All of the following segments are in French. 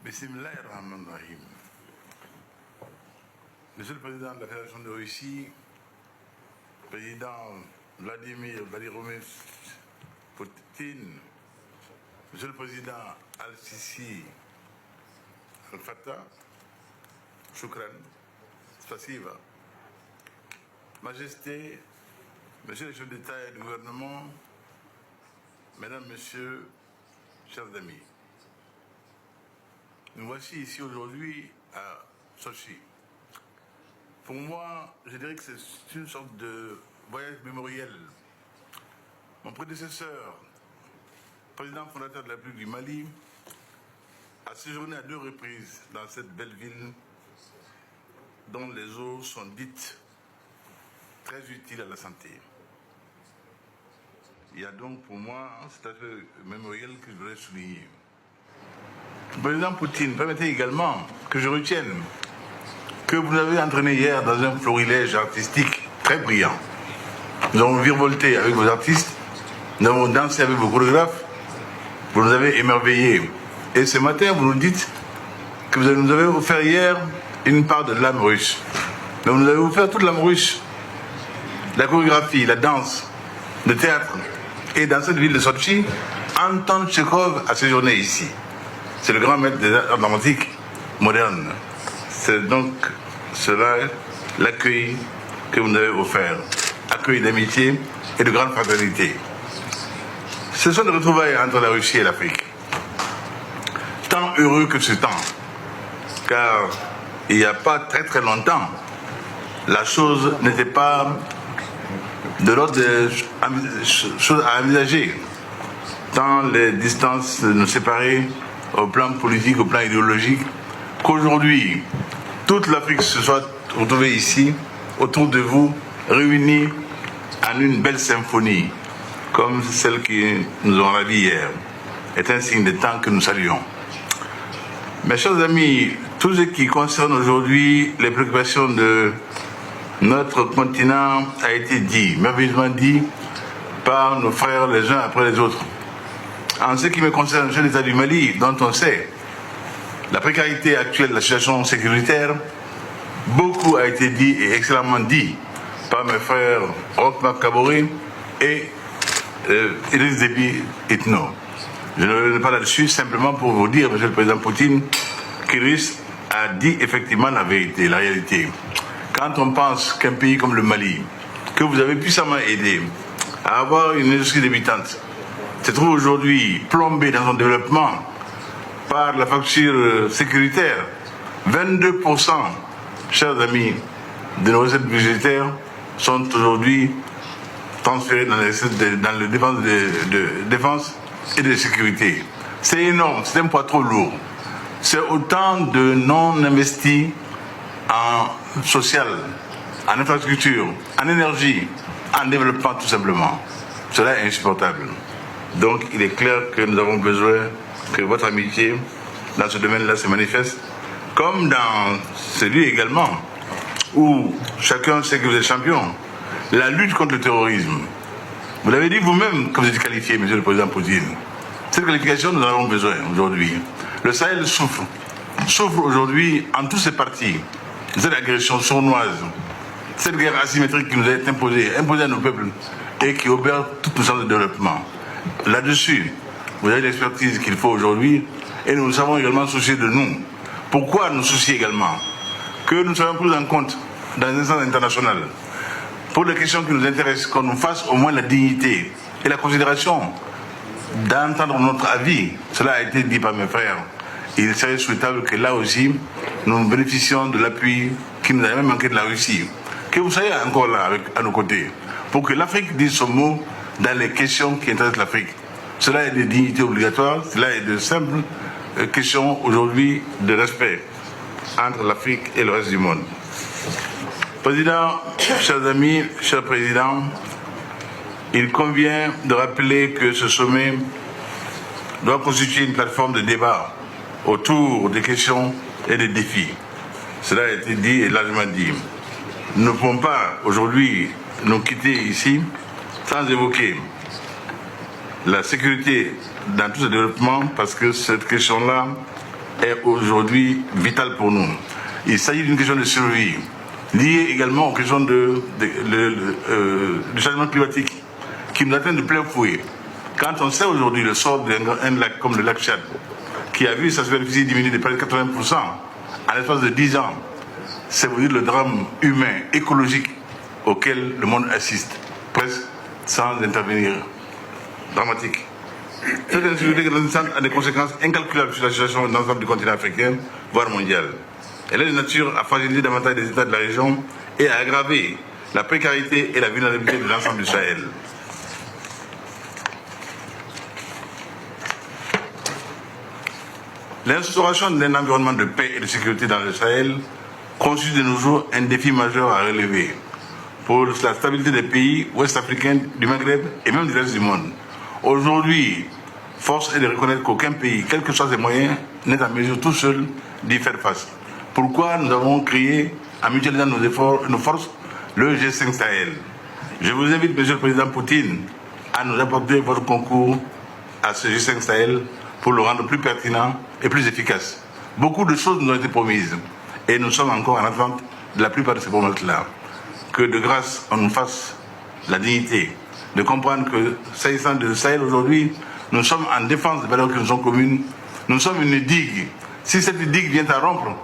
Bismillahirrahmanirrahim. Monsieur le Président de la Fédération de Russie, Président Vladimir Vladimirovich Poutine, Monsieur le Président Al-Sisi Al-Fattah, Shukran, Spasiba, Majesté, Monsieur le chef d'État et de gouvernement, Mesdames, Messieurs, chers amis, nous voici ici aujourd'hui à Sochi. Pour moi, je dirais que c'est une sorte de voyage mémoriel. Mon prédécesseur, président fondateur de la République du Mali, a séjourné à 2 reprises dans cette belle ville dont les eaux sont dites très utiles à la santé. Il y a donc pour moi cet aspect mémoriel que je voudrais souligner. Président Poutine, permettez également que je retienne que vous nous avez entraîné hier dans un florilège artistique très brillant. Nous avons virevolté avec vos artistes, nous avons dansé avec vos chorégraphes, vous nous avez émerveillés. Et ce matin, vous nous dites que vous nous avez offert hier une part de l'âme russe. Mais vous nous avez offert toute l'âme russe. La chorégraphie, la danse, le théâtre. Et dans cette ville de Sochi, Anton Tchekhov a séjourné ici. C'est le grand maître des arts dramatiques modernes. C'est donc cela l'accueil que vous nous avez offert. Accueil d'amitié et de grande fraternité. Ce sont des retrouvailles entre la Russie et l'Afrique. Tant heureux que ce temps. Car il n'y a pas très très longtemps, la chose n'était pas de l'ordre des choses à envisager. Tant les distances nous séparaient au plan politique, au plan idéologique, qu'aujourd'hui, toute l'Afrique se soit retrouvée ici, autour de vous, réunie en une belle symphonie, comme celle qui nous ont ravie hier, est un signe de temps que nous saluons. Mes chers amis, tout ce qui concerne aujourd'hui les préoccupations de notre continent a été dit, merveilleusement dit, par nos frères les uns après les autres. En ce qui me concerne, le chef d'État du Mali, dont on sait la précarité actuelle de la situation sécuritaire, beaucoup a été dit et excellemment dit par mes frères Roch Kaboré et Idriss Déby Itno. Je ne reviens pas là-dessus, simplement pour vous dire, Monsieur le Président Poutine, qu'Idriss a dit effectivement la vérité, la réalité. Quand on pense qu'un pays comme le Mali, que vous avez puissamment aidé à avoir une industrie débutante, se trouve aujourd'hui plombé dans son développement par la facture sécuritaire, 22%, chers amis, de nos recettes budgétaires sont aujourd'hui transférées dans les défense et de sécurité. C'est énorme, c'est un poids trop lourd. C'est autant de non-investis en social, en infrastructure, en énergie, en développement tout simplement. Cela est insupportable. Donc il est clair que nous avons besoin que votre amitié dans ce domaine-là se manifeste, comme dans celui également où chacun sait que vous êtes champion, la lutte contre le terrorisme. Vous l'avez dit vous-même que vous êtes qualifié, Monsieur le Président Poutine. Cette qualification, nous en avons besoin aujourd'hui. Le Sahel souffre aujourd'hui en tous ses parties de cette agression sournoise, cette guerre asymétrique qui nous a été imposée à nos peuples et qui obère toute nos chances de développement. Là-dessus, vous avez l'expertise qu'il faut aujourd'hui et nous savons également soucier de nous. Pourquoi nous soucier également? Que nous soyons pris en compte dans les instances internationales pour les questions qui nous intéressent, qu'on nous fasse au moins la dignité et la considération d'entendre notre avis. Cela a été dit par mes frères. Il serait souhaitable que là aussi, nous bénéficions de l'appui qui nous a même manqué de la Russie. Que vous soyez encore là à nos côtés, pour que l'Afrique dise son mot dans les questions qui intéressent l'Afrique. Cela est de dignité obligatoire, cela est de simples questions aujourd'hui de respect entre l'Afrique et le reste du monde. Président, chers amis, chers présidents, il convient de rappeler que ce sommet doit constituer une plateforme de débat autour des questions et des défis. Cela a été dit et largement dit. Nous ne pouvons pas aujourd'hui nous quitter ici sans évoquer la sécurité dans tout ce développement, parce que cette question-là est aujourd'hui vitale pour nous. Il s'agit d'une question de survie, liée également aux questions du changement climatique, qui nous atteint de plein fouet. Quand on sait aujourd'hui le sort d'un lac comme le lac Tchad, qui a vu sa superficie diminuer de près de 80% en l'espace de 10 ans, c'est vous dire le drame humain, écologique auquel le monde assiste, presque sans intervenir. Dramatique. Cette insécurité grandissante a des conséquences incalculables sur la situation dans l'ensemble du continent africain, voire mondial. Elle est de nature à fragiliser davantage les États de la région et à aggraver la précarité et la vulnérabilité de l'ensemble du Sahel. L'instauration d'un environnement de paix et de sécurité dans le Sahel constitue de nos jours un défi majeur à relever pour la stabilité des pays ouest-africains, du Maghreb et même du reste du monde. Aujourd'hui, force est de reconnaître qu'aucun pays, quels que soient ses moyens, n'est en mesure tout seul d'y faire face. Pourquoi nous avons créé, en mutualisant nos efforts, nos forces, le G5 Sahel. Je vous invite, Monsieur le Président Poutine, à nous apporter votre concours à ce G5 Sahel pour le rendre plus pertinent et plus efficace. Beaucoup de choses nous ont été promises et nous sommes encore en attente de la plupart de ces promesses-là. Que de grâce, on nous fasse la dignité de comprendre que, s'agissant de Sahel aujourd'hui, nous sommes en défense des valeurs qui nous sont communes. Nous sommes une digue. Si cette digue vient à rompre,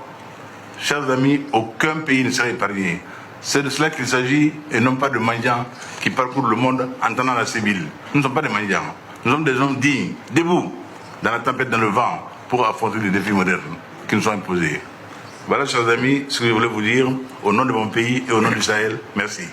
chers amis, aucun pays ne sera épargné. C'est de cela qu'il s'agit et non pas de mendiants qui parcourent le monde en tendant la sébile. Nous ne sommes pas des mendiants. Nous sommes des hommes dignes, debout, dans la tempête, dans le vent, pour affronter les défis modernes qui nous sont imposés. Voilà, chers amis, ce que je voulais vous dire au nom de mon pays et au nom du Sahel. Merci.